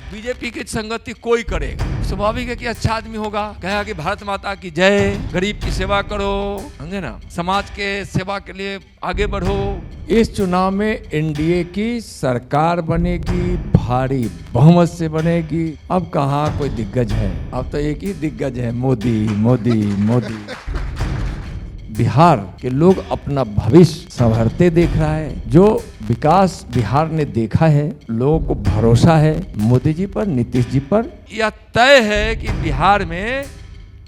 BJP की संगति कोई करेगा, स्वाभाविक है कि अच्छा आदमी होगा, कहेगा कि भारत माता की जय, गरीब की सेवा करो, समझे ना, समाज के सेवा के लिए आगे बढ़ो। इस चुनाव में एनडीए की सरकार बनेगी, भारी बहुमत से बनेगी। अब कहाँ कोई दिग्गज है, अब तो एक ही दिग्गज है, मोदी मोदी मोदी। बिहार के लोग अपना भविष्य संवरते देख रहा है। जो विकास बिहार ने देखा है, लोगों को भरोसा है मोदी जी पर, नीतीश जी पर। यह तय है कि बिहार में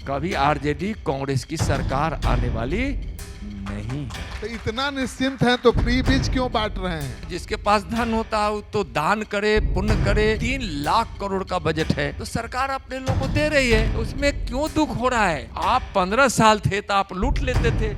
कभी आरजेडी कांग्रेस की सरकार आने वाली नहीं है। तो इतना निश्चिंत है तो फ्री बीज क्यों बांट रहे हैं? जिसके पास धन होता है तो दान करे, पुण्य करे। 3 लाख करोड़ का बजट है तो सरकार अपने लोगों को दे रही है, तो उसमें क्यों दुख हो रहा है? आप 15 साल थे तो आप लूट लेते थे।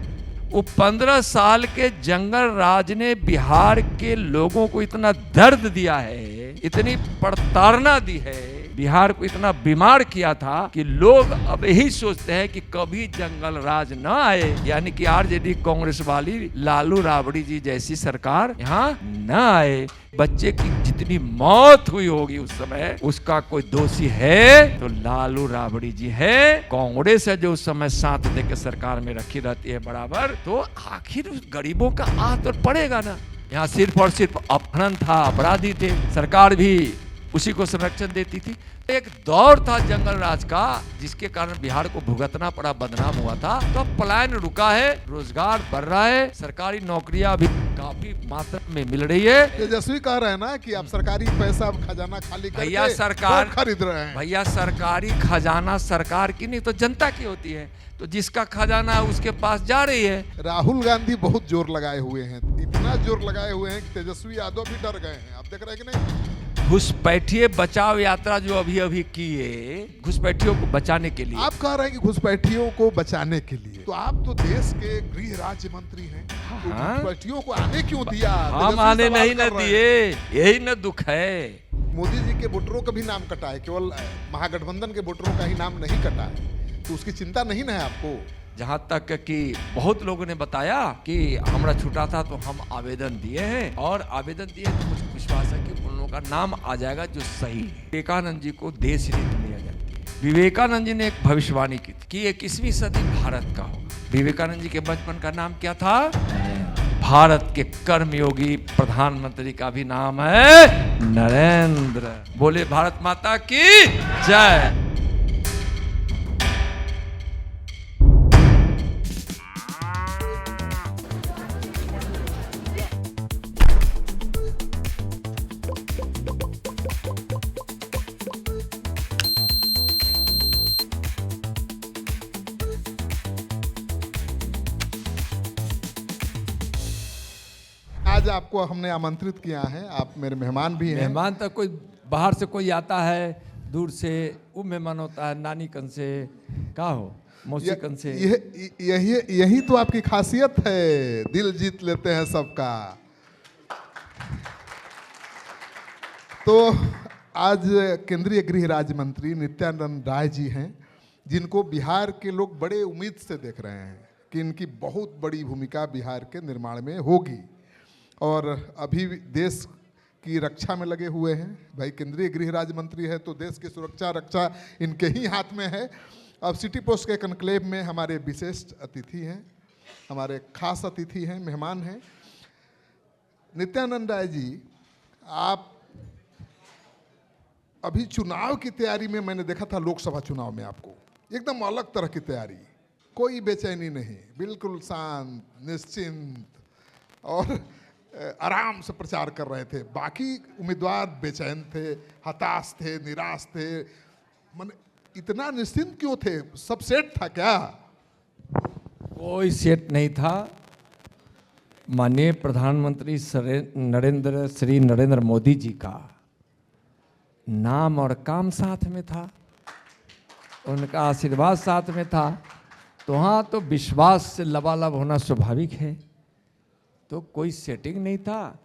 वो 15 साल के जंगल राज ने बिहार के लोगों को इतना दर्द दिया है, इतनी प्रताड़ना दी है, बिहार को इतना बीमार किया था कि लोग अब यही सोचते हैं कि कभी जंगल राज न आए, यानी कि आरजेडी कांग्रेस वाली लालू राबड़ी जी जैसी सरकार यहाँ न आए। बच्चे की जितनी मौत हुई होगी उस समय, उसका कोई दोषी है तो लालू राबड़ी जी है। कांग्रेस है जो उस समय साथ देकर सरकार में रखी रहती है बराबर, तो आखिर उस गरीबों का आह तो पड़ेगा ना। यहाँ सिर्फ और सिर्फ अपहरण था, अपराधी थे, सरकार भी उसी को संरक्षण देती थी। एक दौर था जंगल राज का जिसके कारण बिहार को भुगतना पड़ा, बदनाम हुआ था। तो अब पलायन रुका है, रोजगार बढ़ रहा है, सरकारी नौकरियां भी काफी मात्रा में मिल रही है। तेजस्वी कह रहे हैं ना कि आप सरकारी पैसा खजाना खाली करके भैया सरकार खरीद रहे हैं। भैया सरकारी खजाना सरकार की नहीं तो जनता की होती है, तो जिसका खजाना है उसके पास जा रही है। राहुल गांधी बहुत जोर लगाए हुए हैं, इतना जोर लगाए हुए हैं कि तेजस्वी यादव भी डर गए हैं। आप देख रहे हैं कि नहीं? घुसपैठिए बचाओ यात्रा जो अभी अभी की है, घुसपैठियों को बचाने के लिए। आप कह रहे हैं कि घुसपैठियों को बचाने के लिए, तो आप तो देश के गृह राज्य मंत्री हैं, तो घुसपैठियों को आने क्यों दिया? हम आने नहीं न दिए, यही न दुख है। मोदी जी के वोटरों का भी नाम कटा है, केवल महागठबंधन के वोटरों का ही नाम नहीं कटा है, तो उसकी चिंता नहीं है आपको? जहाँ तक कि बहुत लोगों ने बताया कि हमरा छूटा था तो हम आवेदन दिए हैं, और आवेदन दिए तो मुझे विश्वास है कि उन लोगों का नाम आ जाएगा जो सही है। विवेकानंद जी को देश नीति लिया जाती है। विवेकानंद जी ने एक भविष्यवाणी की थी कि 21वीं सदी भारत का होगा। विवेकानंद जी के बचपन का नाम क्या था? भारत के कर्मयोगी प्रधानमंत्री का भी नाम है नरेंद्र। बोले भारत माता की जय। आज आपको हमने आमंत्रित किया है, आप मेरे मेहमान भी हैं। मेहमान तो कोई बाहर से कोई आता है, दूर से वो मेहमान होता है, नानी कन से का हो, मौसी कन से। यही तो आपकी खासियत है, दिल जीत लेते हैं सबका। तो आज केंद्रीय गृह राज्य मंत्री नित्यानंद राय जी हैं, जिनको बिहार के लोग बड़े उम्मीद से देख रहे हैं कि इनकी बहुत बड़ी भूमिका बिहार के निर्माण में होगी, और अभी देश की रक्षा में लगे हुए हैं। भाई केंद्रीय गृह राज्य मंत्री है तो देश की सुरक्षा रक्षा इनके ही हाथ में है। अब सिटी पोस्ट के कन्क्लेव में हमारे विशेष अतिथि हैं, हमारे खास अतिथि हैं, मेहमान हैं। नित्यानंद राय जी, आप अभी चुनाव की तैयारी में मैंने देखा था, लोकसभा चुनाव में आपको एकदम अलग तरह की तैयारी, कोई बेचैनी नहीं, बिल्कुल शांत, निश्चिंत और आराम से प्रचार कर रहे थे। बाकी उम्मीदवार बेचैन थे, हताश थे, निराश थे। माने इतना निश्चिंत क्यों थे? सब सेट था क्या? कोई सेट नहीं था। माननीय प्रधानमंत्री श्री नरेंद्र मोदी जी का नाम और काम साथ में था, उनका आशीर्वाद साथ में था, तो हाँ, तो विश्वास से लबालब होना स्वाभाविक है। तो कोई सेटिंग नहीं था।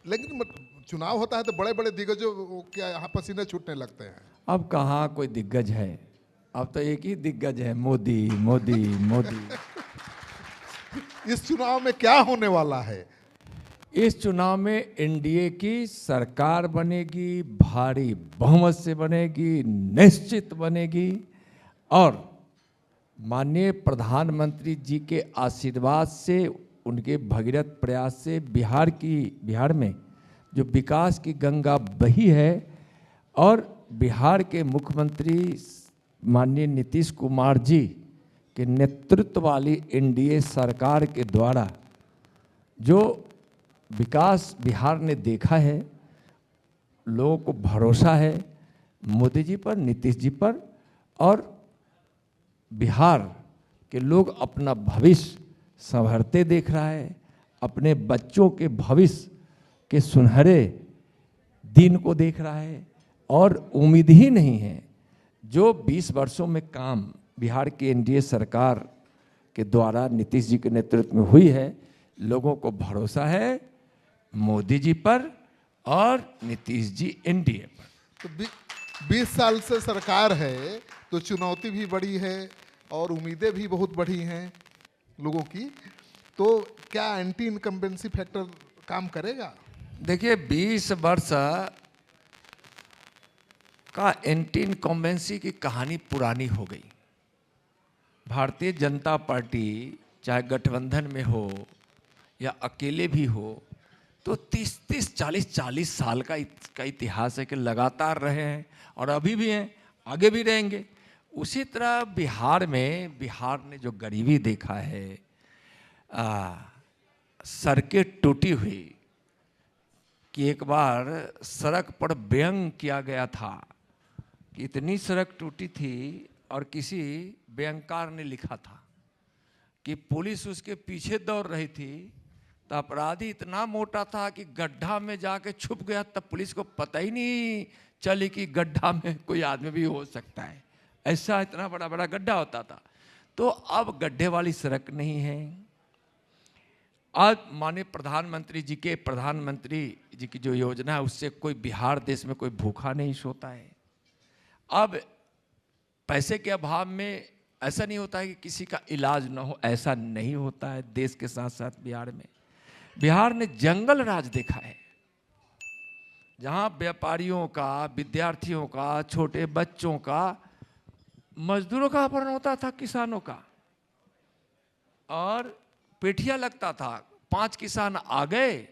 लेकिन चुनाव होता है तो बड़े बड़े दिग्गजों क्या यहाँ पसीने छूटने लगते हैं। अब कहाँ कोई दिग्गज है, अब तो एक ही दिग्गज है, मोदी मोदी मोदी। इस चुनाव में क्या होने वाला है, इस चुनाव में एनडीए की सरकार बनेगी, भारी बहुमत से बनेगी, निश्चित बनेगी। और माननीय प्रधानमंत्री जी के आशीर्वाद से, उनके भगीरथ प्रयास से बिहार में जो विकास की गंगा बही है और बिहार के मुख्यमंत्री माननीय नीतीश कुमार जी के नेतृत्व वाली एनडीए सरकार के द्वारा जो विकास बिहार ने देखा है, लोगों को भरोसा है मोदी जी पर, नीतीश जी पर। और बिहार के लोग अपना भविष्य संवरते देख रहा है, अपने बच्चों के भविष्य के सुनहरे दिन को देख रहा है। और उम्मीद ही नहीं है, जो 20 वर्षों में काम बिहार की एनडीए सरकार के द्वारा नीतीश जी के नेतृत्व में हुई है, लोगों को भरोसा है मोदी जी पर और नीतीश जी एनडीए पर। तो 20 साल से सरकार है तो चुनौती भी बड़ी है और उम्मीदें भी बहुत बड़ी हैं लोगों की। तो क्या एंटी इनकम्बेंसी फैक्टर काम करेगा? देखिए, 20 वर्ष का एंटी इनकम्बेंसी की कहानी पुरानी हो गई। भारतीय जनता पार्टी चाहे गठबंधन में हो या अकेले भी हो, तो 30 40 साल का इतिहास है कि लगातार रहे हैं और अभी भी हैं, आगे भी रहेंगे। उसी तरह बिहार ने जो गरीबी देखा है, सड़कें टूटी हुई, कि एक बार सड़क पर व्यंग किया गया था कि इतनी सड़क टूटी थी और किसी व्यंगकार ने लिखा था कि पुलिस उसके पीछे दौड़ रही थी तो अपराधी इतना मोटा था कि गड्ढा में जाके छुप गया, तब पुलिस को पता ही नहीं चली कि गड्ढा में कोई आदमी भी हो सकता है। ऐसा इतना बड़ा बड़ा गड्ढा होता था। तो अब गड्ढे वाली सड़क नहीं है। आज माननीय प्रधानमंत्री जी की जो योजना है, उससे कोई बिहार देश में कोई भूखा नहीं सोता है। अब पैसे के अभाव में ऐसा नहीं होता है कि किसी का इलाज ना हो, ऐसा नहीं होता है। देश के साथ साथ बिहार ने जंगल राज देखा है, जहां व्यापारियों का, विद्यार्थियों का, छोटे बच्चों का, मजदूरों का अपहरण होता था, किसानों का, और पेठिया लगता था। 5 किसान आ गए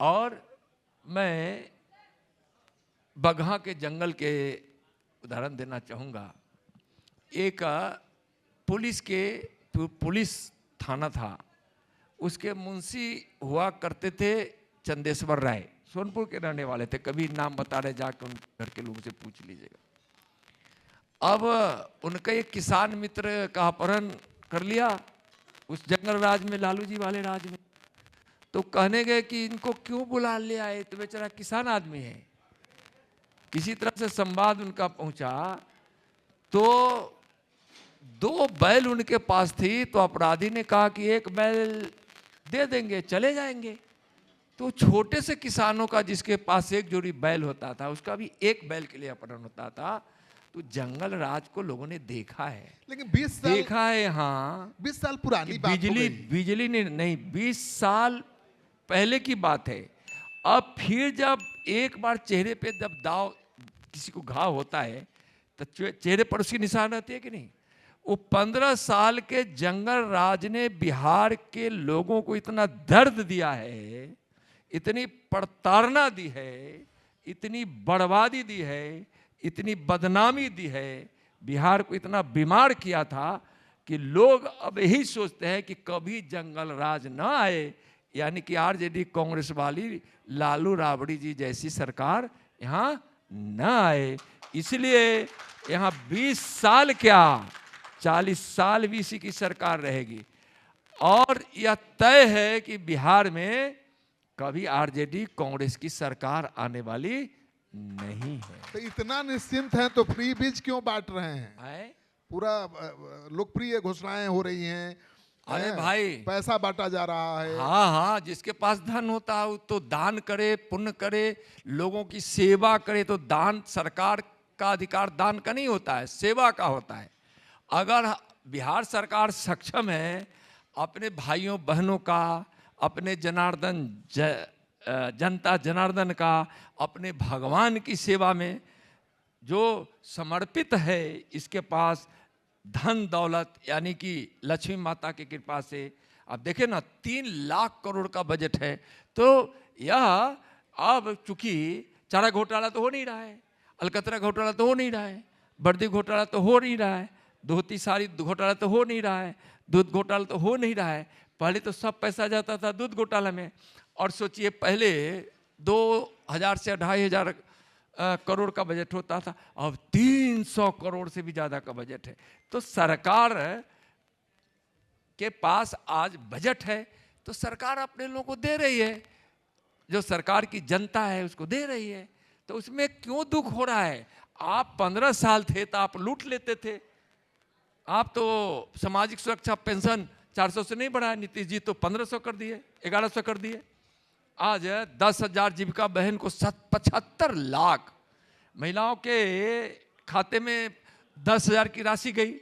और मैं बगहा के जंगल के उदाहरण देना चाहूँगा। एक पुलिस थाना था, उसके मुंशी हुआ करते थे चंदेश्वर राय, सोनपुर के रहने वाले थे। कभी नाम बता रहे, जाकर उन घर के लोगों से पूछ लीजिएगा। अब उनका एक किसान मित्र का अपहरण कर लिया उस जंगल राज में, लालू जी वाले राज में। तो कहने गए कि इनको क्यों बुला ले आए, तो बेचारा किसान आदमी है। किसी तरह से संवाद उनका पहुंचा तो 2 बैल उनके पास थी, तो अपराधी ने कहा कि 1 बैल दे देंगे, चले जाएंगे। तो छोटे से किसानों का, जिसके पास 1 जोड़ी बैल होता था, उसका भी 1 बैल के लिए अपहरण होता था। तो जंगल राज को लोगों ने देखा है, लेकिन 20 साल देखा है। हाँ, 20 साल पुरानी बात हो गई। बिजली ने नहीं, 20 साल पहले की बात है। अब फिर जब एक बार चेहरे पे जब किसी को घाव होता है तो चेहरे पर उसकी निशान रहती है कि नहीं। वो 15 साल के जंगल राज ने बिहार के लोगों को इतना दर्द दिया है, इतनी प्रताड़ना दी है, इतनी बर्बादी दी है, इतनी बदनामी दी है, बिहार को इतना बीमार किया था कि लोग अब यही सोचते हैं कि कभी जंगल राज न आए, यानी कि आरजेडी कांग्रेस वाली लालू राबड़ी जी जैसी सरकार यहाँ न आए। इसलिए यहाँ 20 साल क्या, 40 साल भी इसी की सरकार रहेगी। और यह तय है कि बिहार में कभी आरजेडी कांग्रेस की सरकार आने वाली नहीं है। तो इतना निश्चिंत हैं तो फ्री बीज क्यों बांट रहे हैं? पूरा लोकप्रिय घोषणाएं हो रही हैं। अरे भाई, पैसा बांटा जा रहा है। हाँ, जिसके पास धन होता है तो दान करे, पुण्य करे, लोगों की सेवा करे। तो दान, सरकार का अधिकार दान का नहीं होता है, सेवा का होता है। अगर बिहार सरकार सक्षम है अपने भाइयों बहनों का, अपने जनता जनार्दन का, अपने भगवान की सेवा में जो समर्पित है, इसके पास धन दौलत यानी कि लक्ष्मी माता की कृपा से अब देखें ना 3 लाख करोड़ का बजट है। तो यह अब चूंकि चारा घोटाला तो हो नहीं रहा है, अलकतरा घोटाला तो हो नहीं रहा है, वर्दी घोटाला तो हो नहीं रहा है, धोती साड़ी घोटाला तो हो नहीं रहा है, दूध घोटाला तो हो नहीं रहा है। पहले तो सब पैसा जाता था दूध घोटाला में, और सोचिए पहले 2000 से 2500 करोड़ का बजट होता था, अब 300 करोड़ से भी ज़्यादा का बजट है। तो सरकार के पास आज बजट है तो सरकार अपने लोगों को दे रही है, जो सरकार की जनता है उसको दे रही है, तो उसमें क्यों दुख हो रहा है? आप 15 साल थे तो आप लूट लेते थे। आप तो सामाजिक सुरक्षा पेंशन 400 से नहीं बढ़ाया, नीतीश जी तो 1500 कर दिए, 1100 कर दिए। आज 10,000 जीविका बहन को 75 लाख महिलाओं के खाते में 10,000 की राशि गई,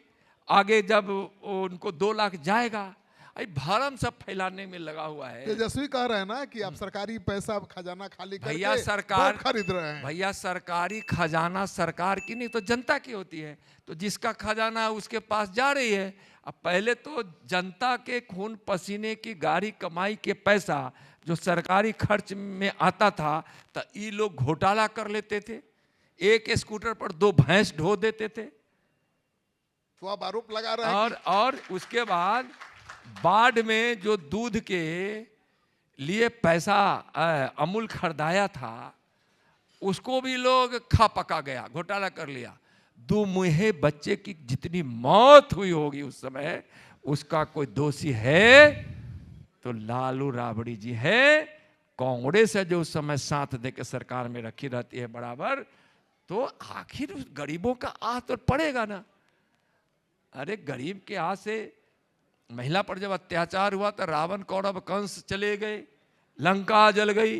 आगे जब उनको 2 लाख जाएगा। अरे भरम सब फैलाने में लगा हुआ है। तेजस्वी कह रहे हैं ना कि आप सरकारी पैसा खजाना खाली करके भैया सरकार वोट खरीद रहे हैं। भैया सरकारी खजाना सरकार की नहीं तो जनता की होती है, तो जिसका खजाना है उसके पास जा रही है। अब पहले तो जनता के खून पसीने की गाड़ी कमाई के पैसा जो सरकारी खर्च में आता था, तो ये लोग घोटाला कर लेते थे, एक स्कूटर पर 2 भैंस ढो देते थे। तो आप आरोप लगा रहे हैं और उसके बाद बाढ़ में जो दूध के लिए पैसा अमूल खरीदाया था, उसको भी लोग खा पका गया, घोटाला कर लिया। 2 मुहे बच्चे की जितनी मौत हुई होगी उस समय, उसका कोई दोषी है तो लालू राबड़ी जी है। कांग्रेस है जो उस समय साथ देकर सरकार में रखी रहती है बराबर, तो आखिर उस गरीबों का आह तो पड़ेगा ना। अरे गरीब के आह से महिला पर जब अत्याचार हुआ तो रावण कौरव कंस चले गए, लंका जल गई,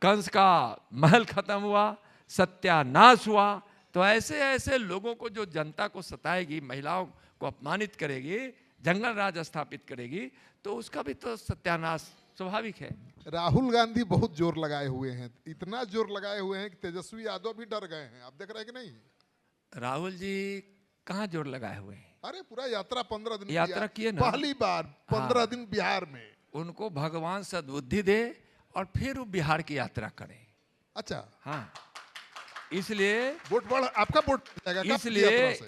कंस का महल खत्म हुआ, सत्यानाश हुआ। तो ऐसे ऐसे लोगों को जो जनता को सताएगी, महिलाओं को अपमानित करेगी, जंगल राज स्थापित करेगी, तो उसका भी तो सत्यानाश स्वाभाविक है। राहुल गांधी बहुत जोर लगाए हुए हैं, इतना जोर लगाए हुए हैं कि तेजस्वी यादव भी डर गए हैं। आप देख रहे हैं कि नहीं? राहुल जी कहाँ जोर लगाए हुए हैं? अरे पूरा यात्रा 15 दिन यात्रा किए ना, पहली बार 15 दिन बिहार में। उनको भगवान सद्बुद्धि दे और फिर वो बिहार की यात्रा करें। अच्छा, हाँ, इसलिए वोट बढ़ आपका वोट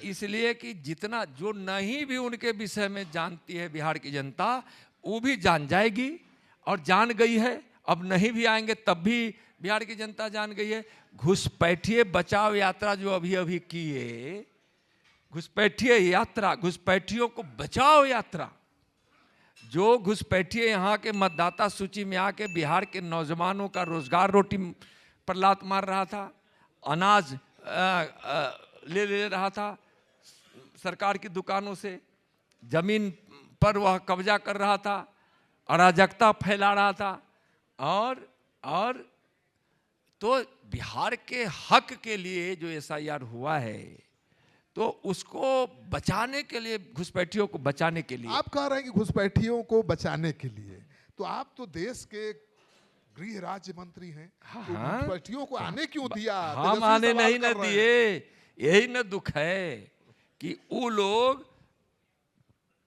इसलिए कि जितना जो नहीं भी उनके विषय में जानती है बिहार की जनता, वो भी जान जाएगी और जान गई है। अब नहीं भी आएंगे तब भी बिहार की जनता जान गई है। घुसपैठिए बचाओ यात्रा जो अभी अभी किए, घुसपैठिए यात्रा, घुसपैठियों को बचाओ यात्रा, जो घुसपैठिए यहाँ के मतदाता सूची में आके बिहार के नौजवानों का रोजगार रोटी पर लात मार रहा था, अनाज ले रहा था सरकार की दुकानों से, जमीन पर वह कब्जा कर रहा था, अराजकता फैला रहा था, और तो बिहार के हक के लिए जो SIR हुआ है, तो उसको बचाने के लिए, घुसपैठियों को बचाने के लिए। आप कह रहे हैं कि घुसपैठियों को बचाने के लिए, तो आप तो देश के गृह राज्य मंत्री हैं, तो घुसपैठियों को आने क्यों दिया? हम आने नहीं न दिए, यही न दुख है कि वो लोग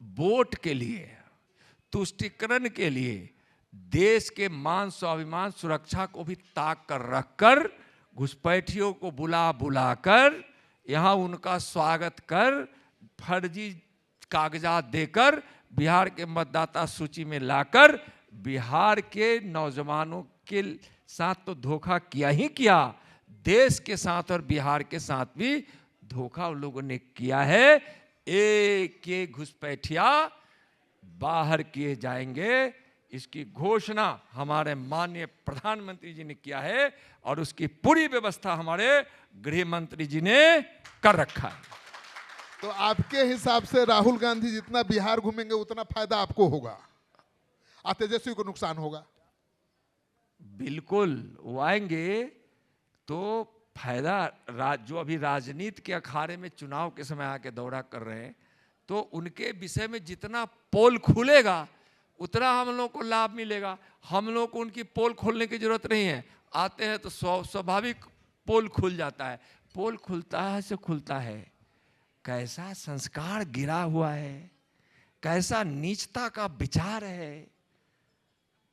वोट के लिए, तुष्टीकरण के लिए देश के मान स्वाभिमान सुरक्षा को भी ताक कर रखकर घुसपैठियों को बुला बुलाकर यहाँ उनका स्वागत कर फर्जी कागजात देकर बिहार के मतदाता सूची में लाकर बिहार के नौजवानों के साथ तो धोखा किया ही किया, देश के साथ और बिहार के साथ भी धोखा उन लोगों ने किया है। एक घुसपैठिया बाहर किए जाएंगे, इसकी घोषणा हमारे माननीय प्रधानमंत्री जी ने किया है और उसकी पूरी व्यवस्था हमारे गृह मंत्री जी ने कर रखा है। तो आपके हिसाब से राहुल गांधी जितना बिहार घूमेंगे उतना फायदा आपको होगा और तेजस्वी को नुकसान होगा? बिल्कुल, वो आएंगे तो फायदा, जो अभी राजनीति के अखाड़े में चुनाव के समय आके दौरा कर रहे हैं, तो उनके विषय में जितना पोल खुलेगा उतना हम लोग को लाभ मिलेगा। हम लोग को उनकी पोल खोलने की जरूरत नहीं है, आते हैं तो स्वाभाविक पोल खुल जाता है। पोल खुलता है से खुलता है, कैसा संस्कार गिरा हुआ है, कैसा नीचता का विचार है।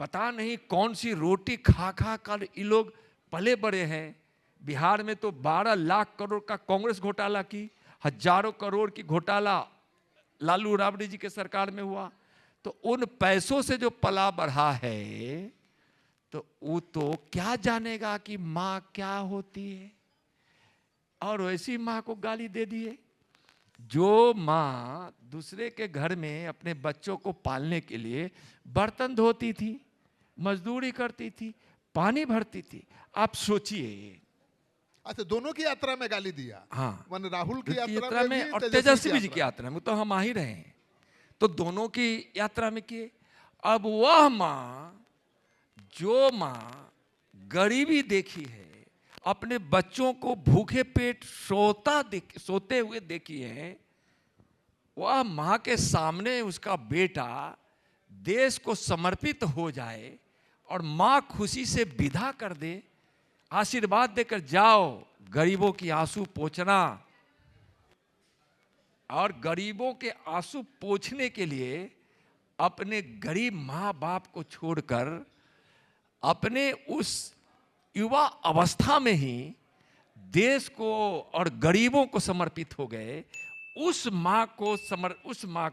पता नहीं कौन सी रोटी खा खा कर ये लोग पले बड़े हैं। बिहार में तो 12 लाख करोड़ का कांग्रेस घोटाला की, हजारों करोड़ की घोटाला लालू राबड़ी जी के सरकार में हुआ। तो उन पैसों से जो पला बढ़ा है, तो वो तो क्या जानेगा कि माँ क्या होती है। और वैसी माँ को गाली दे दिए। जो माँ दूसरे के घर में अपने बच्चों को पालने के लिए बर्तन धोती थी, मजदूरी करती थी, पानी भरती थी, आप सोचिए। अच्छा, दोनों की यात्रा में गाली दिया। हाँ, मान राहुल की यात्रा में में भी, और तेजस्वी जी की यात्रा में तो हम आ ही रहे हैं, तो दोनों की यात्रा में किए। अब वह माँ, जो माँ गरीबी देखी है, अपने बच्चों को भूखे पेट सोते हुए देखी है, वह माँ के सामने उसका बेटा देश को समर्पित हो जाए और माँ खुशी से विदा कर दे, आशीर्वाद देकर जाओ, गरीबों की आंसू पोंछना। और गरीबों के आंसू पोंछने के लिए अपने गरीब माँ बाप को छोड़कर अपने उस युवा अवस्था में ही देश को और गरीबों को समर्पित हो गए। उस माँ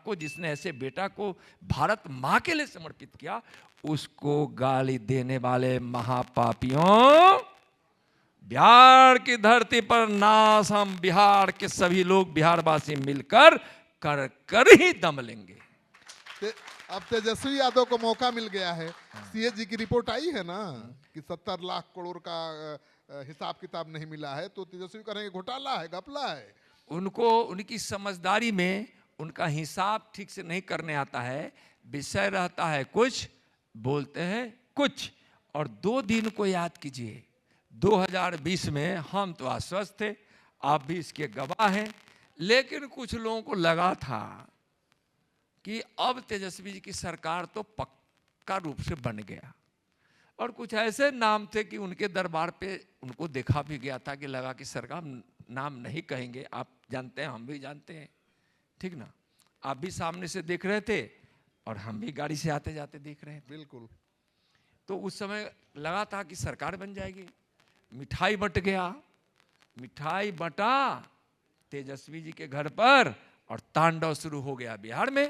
को जिसने ऐसे बेटा को भारत माँ के लिए समर्पित किया, उसको गाली देने वाले महापापियों, बिहार की धरती पर नाश हम बिहार के सभी लोग बिहारवासी मिलकर कर ही दम लेंगे। अब तेजस्वी यादव को मौका मिल गया है। सीए जी की रिपोर्ट आई है ना कि 70 लाख करोड़ का हिसाब किताब नहीं मिला है, तो तेजस्वी कह रहे हैं घोटाला है, घपला है। उनको उनकी समझदारी में उनका हिसाब ठीक से नहीं करने आता है। विषय रहता है कुछ, बोलते हैं कुछ। और 2 दिन को याद कीजिए, 2020 में हम तो आश्वस्त थे, आप भी इसके गवाह हैं, लेकिन कुछ लोगों को लगा था कि अब तेजस्वी जी की सरकार तो पक्का रूप से बन गया। और कुछ ऐसे नाम थे कि उनके दरबार पे उनको देखा भी गया था कि लगा कि सरकार नाम नहीं कहेंगे, आप जानते हैं, हम भी जानते हैं, ठीक ना। आप भी सामने से देख रहे थे और हम भी गाड़ी से आते जाते देख रहे थे। बिल्कुल। तो उस समय लगा था कि सरकार बन जाएगी। मिठाई बंट गया, मिठाई बंटा तेजस्वी जी के घर पर और तांडव शुरू हो गया बिहार में।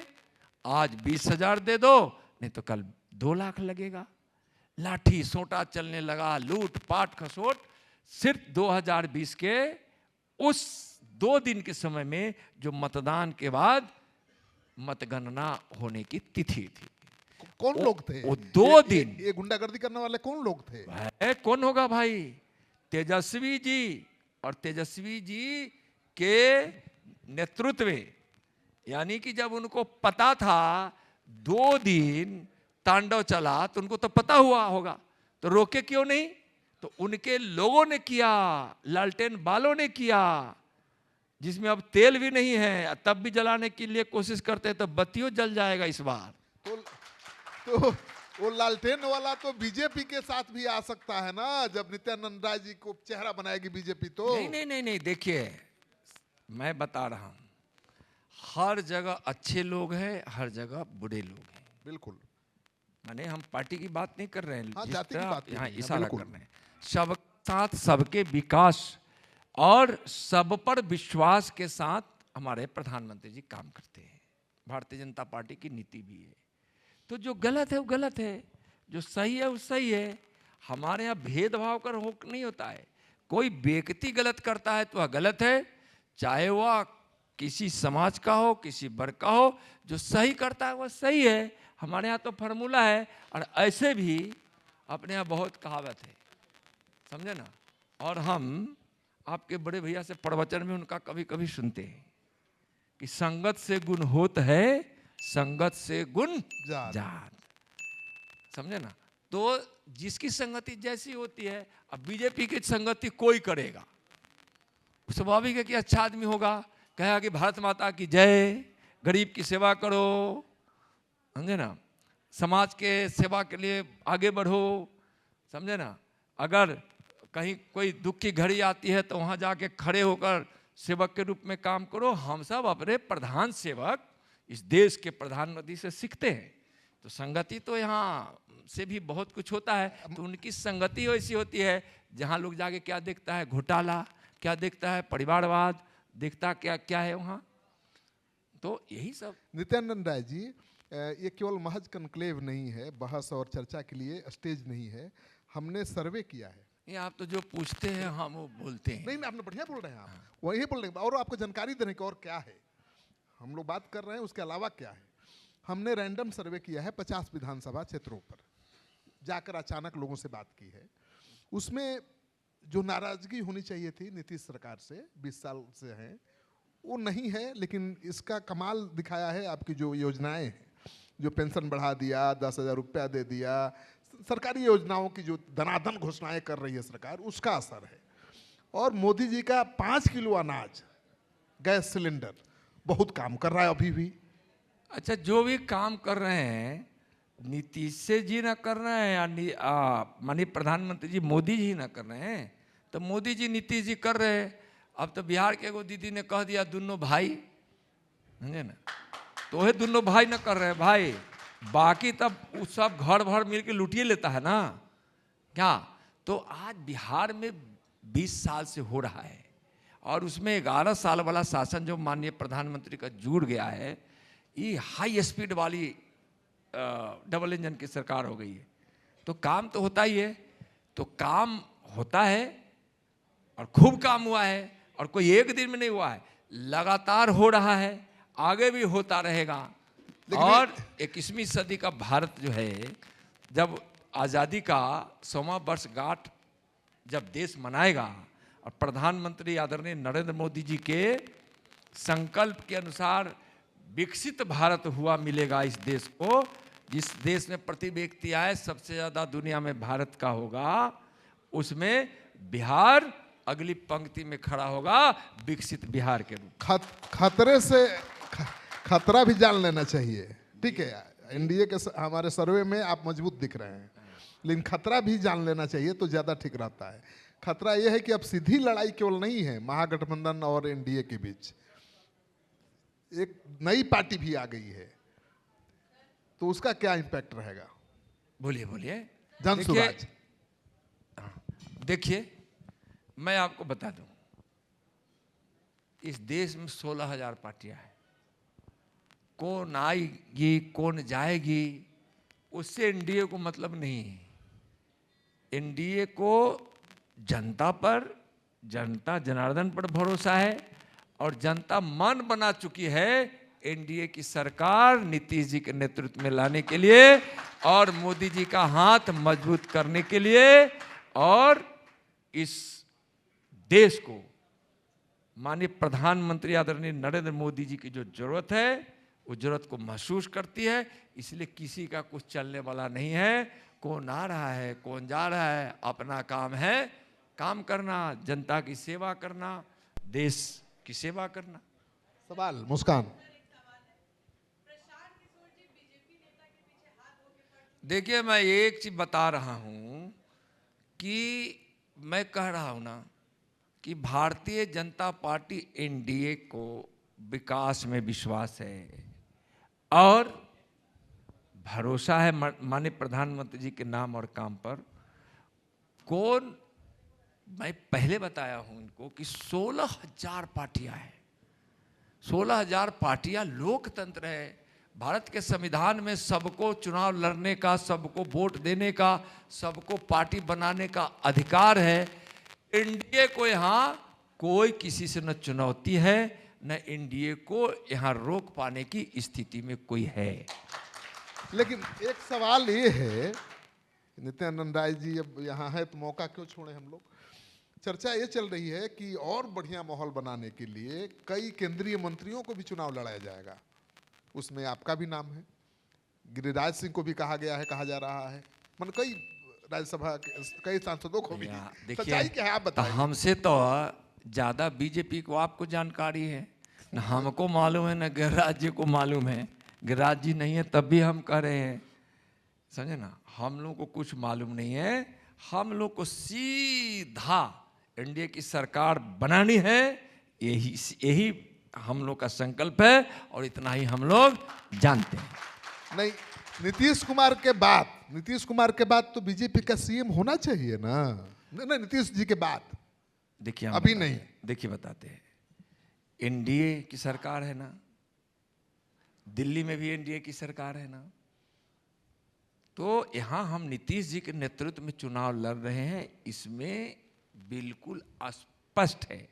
आज 20,000 दे दो, नहीं तो कल 2 लाख लगेगा। लाठी सोटा चलने लगा, लूट पाट खसोट। सिर्फ 2020 के उस 2 दिन के समय में, जो मतदान के बाद मतगणना होने की तिथि थी। कौन लोग थे वो 2 दिन? ये गुंडागर्दी करने वाले कौन लोग थे? कौन होगा भाई? तेजस्वी जी और तेजस्वी जी के नेतृत्व में। यानी कि जब उनको पता था 2 दिन तांडव चला, तो उनको तो पता हुआ होगा, तो रोके क्यों नहीं? तो उनके लोगों ने किया, लालटेन वालों ने किया, जिसमें अब तेल भी नहीं है, तब भी जलाने के लिए कोशिश करते हैं, तो बत्तियों जल जाएगा इस बार। तो वो लालटेन वाला तो बीजेपी के साथ भी आ सकता है ना, जब नित्यानंद राय जी को चेहरा बनाएगी बीजेपी तो। नहीं, देखिए मैं बता रहा हूं, हर जगह अच्छे लोग हैं, हर जगह बुरे लोग हैं। बिल्कुल। माने हम पार्टी की बात नहीं कर रहे हैं, हाँ, जिस जाति की तरह बात यहाँ नहीं है, इशारा कर बिल्कुल। रहे हैं। सब साथ सबके विकास और सब पर विश्वास के साथ हमारे प्रधानमंत्री जी काम करते हैं। भारतीय जनता पार्टी की नीति भी है। तो जो गलत है वो गलत है, जो सही है वो सही है। हमारे यहाँ भेदभाव कर नहीं होता है। कोई व्यक्ति गलत करता है तो वह गलत है, चाहे वह किसी समाज का हो, किसी वर्ग का हो। जो सही करता है वह सही है। हमारे यहाँ तो फार्मूला है। और ऐसे भी अपने यहाँ बहुत कहावत है, समझे ना। और हम आपके बड़े भैया से प्रवचन में उनका कभी कभी सुनते हैं कि संगत से गुण होत है, संगत से गुण जात। समझे ना। तो जिसकी संगति जैसी होती है, अब बीजेपी की संगति कोई करेगा, स्वाभाविक है कि अच्छा आदमी होगा, कहेगा कि भारत माता की जय, गरीब की सेवा करो, समझे ना। समाज के सेवा के लिए आगे बढ़ो, समझे ना। अगर कहीं कोई दुख की घड़ी आती है तो वहाँ जाके खड़े होकर सेवक के रूप में काम करो। हम सब अपने प्रधान सेवक इस देश के प्रधानमंत्री से सीखते हैं। तो संगति तो यहाँ से भी बहुत कुछ होता है। तो उनकी संगति ऐसी होती है जहाँ लोग जाके क्या देखता है, घोटाला, क्या देखता है, परिवारवाद, देखता क्या क्या है वहाँ। तो यही सब। नित्यानंद राय जी, ये केवल महज कन्क्लेव नहीं है, बहस और चर्चा के लिए स्टेज नहीं है। हमने सर्वे किया है। ये आप तो जो पूछते हैं हम वो बोलते हैं। नहीं, आपने बढ़िया बोल रहे हैं, आप वही बोल रहे हैं। और आपको जानकारी देने की और क्या है, हम लोग बात कर रहे हैं, उसके अलावा क्या है। हमने रैंडम सर्वे किया है 50 विधानसभा क्षेत्रों पर, जाकर अचानक लोगों से बात की है। उसमें जो नाराजगी होनी चाहिए थी नीतीश सरकार से 20 साल से है, वो नहीं है। लेकिन इसका कमाल दिखाया है आपकी जो योजनाएं हैं, जो पेंशन बढ़ा दिया, 10,000 रुपया दे दिया, सरकारी योजनाओं की जो धनाधन घोषणाएं कर रही है सरकार, उसका असर है। और मोदी जी का 5 किलो अनाज, गैस सिलेंडर बहुत काम कर रहा है अभी भी। अच्छा, जो भी काम कर रहे हैं नीतीश से जी ना कर रहे हैं या माननीय प्रधानमंत्री जी मोदी जी ना कर रहे हैं, तो मोदी जी नीतीश जी कर रहे हैं। अब तो बिहार के एगो दीदी ने कह दिया दोनों भाई, समझे ना, तो वही दोनों भाई ना कर रहे हैं भाई, बाकी तब उस सब घर भर मिल के लुटिए लेता है ना क्या। तो आज बिहार में 20 साल से हो रहा है और उसमें 11 साल वाला शासन जो माननीय प्रधानमंत्री का जुड़ गया है, ये हाई स्पीड वाली डबल इंजन की सरकार हो गई है। तो काम तो होता ही है, तो काम होता है और खूब काम हुआ है, और कोई एक दिन में नहीं हुआ है, लगातार हो रहा है, आगे भी होता रहेगा। और 21वीं सदी का भारत जो है, जब आज़ादी का 100वां वर्षगांठ जब देश मनाएगा और प्रधानमंत्री आदरणीय नरेंद्र मोदी जी के संकल्प के अनुसार विकसित भारत हुआ मिलेगा इस देश को, जिस देश में प्रति व्यक्ति आय सबसे ज़्यादा दुनिया में भारत का होगा, उसमें बिहार अगली पंक्ति में खड़ा होगा विकसित बिहार के रूप। खतरे से खतरा भी जान लेना चाहिए, ठीक है। एनडीए के हमारे सर्वे में आप मजबूत दिख रहे हैं, लेकिन खतरा भी जान लेना चाहिए तो ज़्यादा ठीक रहता है। खतरा यह है कि अब सीधी लड़ाई केवल नहीं है महागठबंधन और एनडीए के बीच, एक नई पार्टी भी आ गई है, तो उसका क्या इम्पैक्ट रहेगा। बोलिए बोलिए। जनसुराज, देखिए मैं आपको बता दूं, इस देश में 16,000 पार्टियां हैं। कौन आएगी कौन जाएगी उससे एनडीए को मतलब नहीं है। एनडीए को जनता पर, जनता जनार्दन पर भरोसा है और जनता मन बना चुकी है एनडीए की सरकार नीतीश जी के नेतृत्व में लाने के लिए और मोदी जी का हाथ मजबूत करने के लिए, और इस देश को माननीय प्रधानमंत्री आदरणीय नरेंद्र मोदी जी की जो जरूरत है वो जरूरत को महसूस करती है। इसलिए किसी का कुछ चलने वाला नहीं है। कौन आ रहा है कौन जा रहा है, अपना काम है काम करना, जनता की सेवा करना, देश की सेवा करना। सवाल मुस्कान। देखिए मैं एक चीज बता रहा हूं कि मैं कह रहा हूं ना कि भारतीय जनता पार्टी एनडीए को विकास में विश्वास है और भरोसा है माननीय प्रधानमंत्री जी के नाम और काम पर। कौन, मैं पहले बताया हूं उनको कि 16,000 पार्टियां हैं। 16,000 पार्टियां लोकतंत्र है। भारत के संविधान में सबको चुनाव लड़ने का, सबको वोट देने का, सबको पार्टी बनाने का अधिकार है। एनडीए को यहाँ कोई किसी से न चुनौती है न एनडीए को यहाँ रोक पाने की स्थिति में कोई है। लेकिन एक सवाल ये है, नित्यानंद राय जी अब यहाँ है तो मौका क्यों छोड़े हम लोग। चर्चा ये चल रही है कि और बढ़िया माहौल बनाने के लिए कई केंद्रीय मंत्रियों को भी चुनाव लड़ाया जाएगा, उसमें आपका भी नाम है। गिरिराज सिंह को भी कहा गया है, कहा जा रहा है, मन कई राज्यसभा के कई सांसदों को भी। सच्चाई क्या है आप बताइए। हमसे तो ज्यादा बीजेपी को आपको जानकारी है, न हमको मालूम है न गिरिराज जी को मालूम है। गिरिराज जी नहीं है तब भी हम कह रहे हैं समझे ना, हम लोग को कुछ मालूम नहीं है, हम लोग को सीधा एनडीए की सरकार बनानी है, यही यही हम लोग का संकल्प है और इतना ही हम लोग जानते हैं। नहीं, नीतीश कुमार के बाद तो बीजेपी का सीएम होना चाहिए ना। नहीं, नीतीश जी के बाद देखिए अभी नहीं। देखिए बताते हैं, एनडीए की सरकार है ना, दिल्ली में भी एनडीए की सरकार है ना, तो यहाँ हम नीतीश जी के नेतृत्व में चुनाव लड़ रहे हैं, इसमें बिल्कुल स्पष्ट है।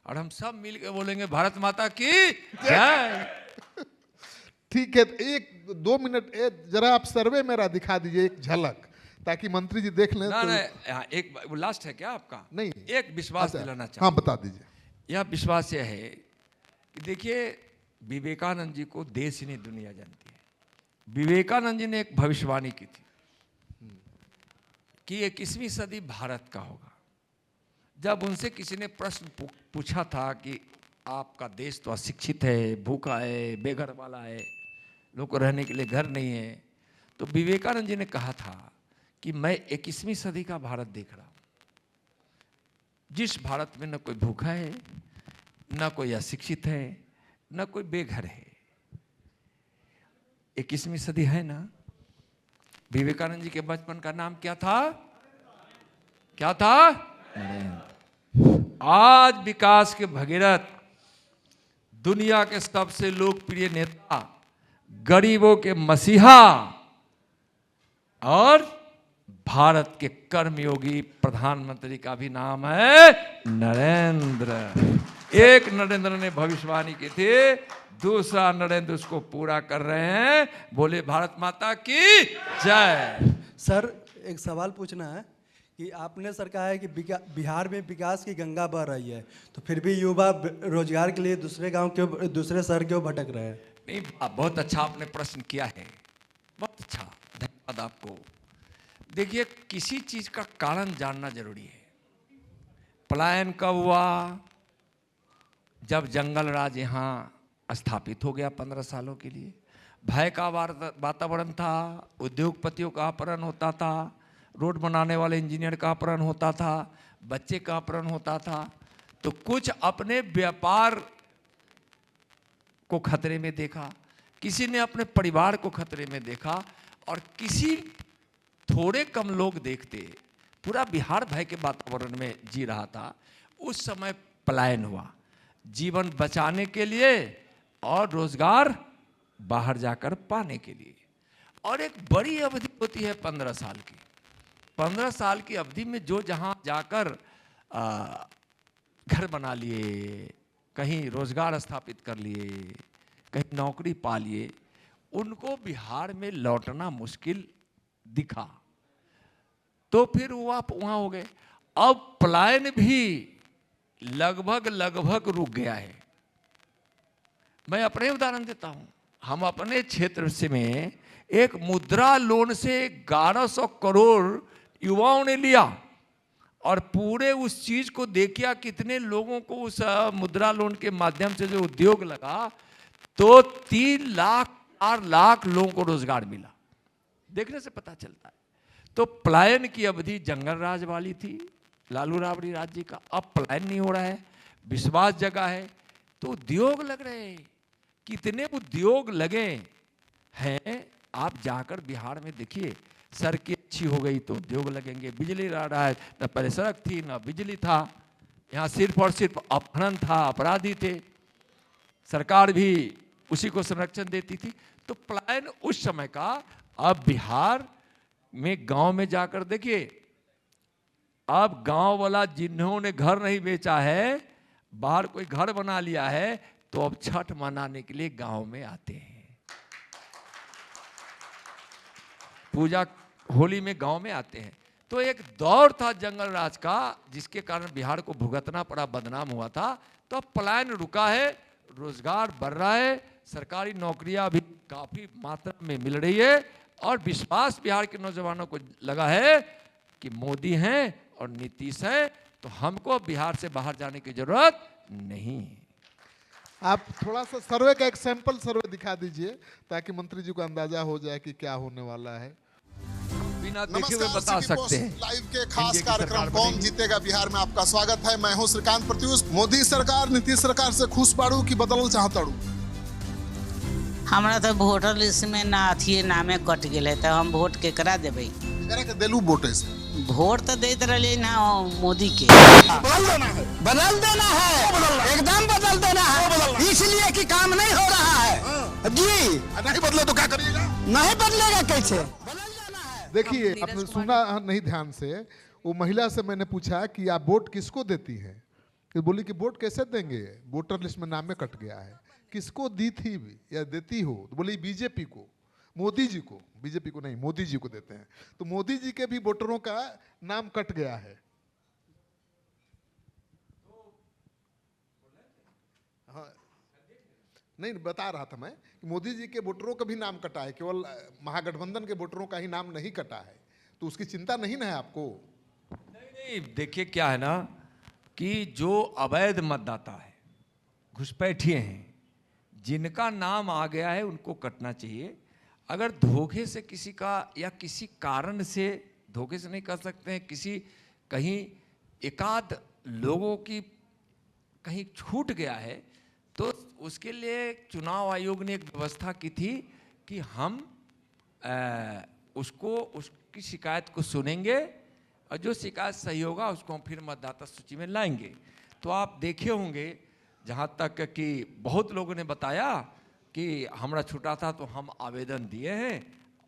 और हम सब मिलकर बोलेंगे भारत माता की जय। ठीक है, एक 2 मिनट जरा आप सर्वे मेरा दिखा दीजिए एक झलक, ताकि मंत्री जी देख लें। ना तो ना, एक लास्ट है क्या आपका? नहीं, एक विश्वास अच्छा, दिलाना हाँ चाहूँ। बता दीजिए। यह विश्वास यह है कि देखिए, विवेकानंद जी को देश ही नहीं दुनिया जानती है। विवेकानंद जी ने एक भविष्यवाणी की थी कि 21वीं सदी भारत का होगा। जब उनसे किसी ने प्रश्न पूछा था कि आपका देश तो अशिक्षित है, भूखा है, बेघर वाला है, लोग को रहने के लिए घर नहीं है, तो विवेकानंद जी ने कहा था कि मैं 21वीं सदी का भारत देख रहा हूँ, जिस भारत में न कोई भूखा है, न कोई अशिक्षित है, न कोई बेघर है। 21वीं सदी है ना। विवेकानंद जी के बचपन का नाम क्या था? क्या था? आज विकास के भगीरथ, दुनिया के सबसे लोकप्रिय नेता, गरीबों के मसीहा और भारत के कर्मयोगी प्रधानमंत्री का भी नाम है नरेंद्र। एक नरेंद्र ने भविष्यवाणी की थी, दूसरा नरेंद्र उसको पूरा कर रहे हैं। बोले भारत माता की जय। सर, एक सवाल पूछना है कि आपने सर कहा है कि बिहार में विकास की गंगा बह रही है, तो फिर भी युवा रोजगार के लिए दूसरे गांव क्यों, दूसरे शहर क्यों भटक रहे हैं? नहीं, बहुत अच्छा आपने प्रश्न किया है, बहुत अच्छा, धन्यवाद आपको। देखिए, किसी चीज का कारण जानना जरूरी है। पलायन कब हुआ? जब जंगल राज यहाँ स्थापित हो गया 15 सालों के लिए। भय का वातावरण था, उद्योगपतियों का अपहरण होता था, रोड बनाने वाले इंजीनियर का अपहरण होता था, बच्चे का अपहरण होता था। तो कुछ अपने व्यापार को खतरे में देखा, किसी ने अपने परिवार को खतरे में देखा, और किसी थोड़े कम लोग देखते। पूरा बिहार भय के वातावरण में जी रहा था। उस समय पलायन हुआ, जीवन बचाने के लिए और रोजगार बाहर जाकर पाने के लिए। और एक बड़ी अवधि होती है 15 साल की। 15 साल की अवधि में जो जहां जाकर घर बना लिए, कहीं रोजगार स्थापित कर लिए, कहीं नौकरी पा लिए, उनको बिहार में लौटना मुश्किल दिखा, तो फिर वो आप वहां हो गए। अब पलायन भी लगभग रुक गया है। मैं अपने उदाहरण देता हूं। हम अपने क्षेत्र से में एक मुद्रा लोन से 1100 करोड़ युवाओं ने लिया, और पूरे उस चीज को देखिए कितने लोगों को उस मुद्रा लोन के माध्यम से जो उद्योग लगा, तो 3 लाख 4 लाख लोगों को रोजगार मिला। देखने से पता चलता है। तो पलायन की अवधि जंगल राज वाली थी, लालू राबड़ी राज जी का। अब पलायन नहीं हो रहा है, विश्वास जगा है, तो उद्योग लग रहे हैं। कितने उद्योग लगे हैं, आप जाकर बिहार में देखिए। सड़कें अच्छी हो गई तो उद्योग लगेंगे, बिजली रहा है, न पहले सड़क थी न बिजली था, यहाँ सिर्फ और सिर्फ अपहरण था, अपराधी थे, सरकार भी उसी को संरक्षण देती थी। तो पलायन उस समय का। अब बिहार में गांव में जाकर देखिए, अब गांव वाला जिन्होंने घर नहीं बेचा है, बाहर कोई घर बना लिया है, तो अब छठ मनाने के लिए गांव में आते हैं। पूजा होली में गांव में आते हैं। तो एक दौर था जंगल राज का, जिसके कारण बिहार को भुगतना पड़ा, बदनाम हुआ था। तो अब पलायन रुका है, रोजगार बढ़ रहा है, सरकारी नौकरियां भी काफी मात्रा में मिल रही है, और विश्वास बिहार के नौजवानों को लगा है कि मोदी हैं और नीतीश हैं, तो हमको बिहार से बाहर जाने की जरूरत नहीं। आप थोड़ा सा सर्वे का एक सैंपल सर्वे दिखा दीजिए, ताकि मंत्री जी को अंदाजा हो जाए कि क्या होने वाला है। बिना देखे हुए नमस्कार, बता सिटी सकते पोस्ट हैं लाइव के खास एनडीए की कार्यक्रम सरकार कौन बनेगी। जीतेगा बिहार में आपका स्वागत है। मैं हूं श्रीकांत प्रत्युष। मोदी सरकार नीतीश सरकार से खुश बाड़ू की बदल चाहताड़ू? हमरा तो वोटर लिस्ट में ना अथिए नामे कट गए तो हम वोट केकरा देबै? करा के देलू वोटे से वोट तो देते रहे ना मोदी के। बदल देना है, एकदम बदल देना है, इसलिए कि काम नहीं हो रहा है जी। नहीं बदले तो क्या करिएगा? नहीं बदलेगा कैसे? बदल जाना है। देखिए, आपने सुना नहीं ध्यान से, वो महिला से मैंने पूछा कि आप वोट किसको देती हैं, कि बोली कि वोट कैसे देंगे, वोटर लिस्ट में नाम में कट गया है। किसको दी थी या देती हो? तो बोली बीजेपी को, मोदी जी को। बीजेपी को नहीं, मोदी जी को देते हैं। तो मोदी जी के भी वोटरों का नाम कट गया है। हाँ, नहीं बता रहा था मैं कि मोदी जी के वोटरों का भी नाम कटा है, केवल महागठबंधन के वोटरों का ही नाम नहीं कटा है। तो उसकी चिंता नहीं ना है आपको? नहीं, देखिए क्या है ना कि जो अवैध मतदाता है, घुसपैठिए हैं, जिनका नाम आ गया है उनको कटना चाहिए। अगर धोखे से किसी का या किसी कारण से, धोखे से नहीं कर सकते हैं, किसी कहीं एकाध लोगों की कहीं छूट गया है, तो उसके लिए चुनाव आयोग ने एक व्यवस्था की थी कि हम उसकी शिकायत को सुनेंगे और जो शिकायत सही होगा उसको हम फिर मतदाता सूची में लाएंगे। तो आप देखे होंगे, जहाँ तक कि बहुत लोगों ने बताया कि हमरा छूटा था तो हम आवेदन दिए हैं,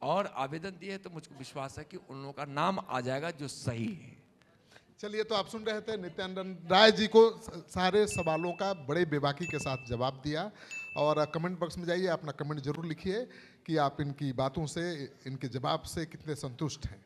और आवेदन दिए तो मुझको विश्वास है कि उन लोगों का नाम आ जाएगा जो सही है। चलिए, तो आप सुन रहे थे नित्यानंद राय जी को सारे सवालों का बड़े बेबाकी के साथ जवाब दिया। और कमेंट बॉक्स में जाइए, अपना कमेंट जरूर लिखिए कि आप इनकी बातों से, इनके जवाब से कितने संतुष्ट हैं।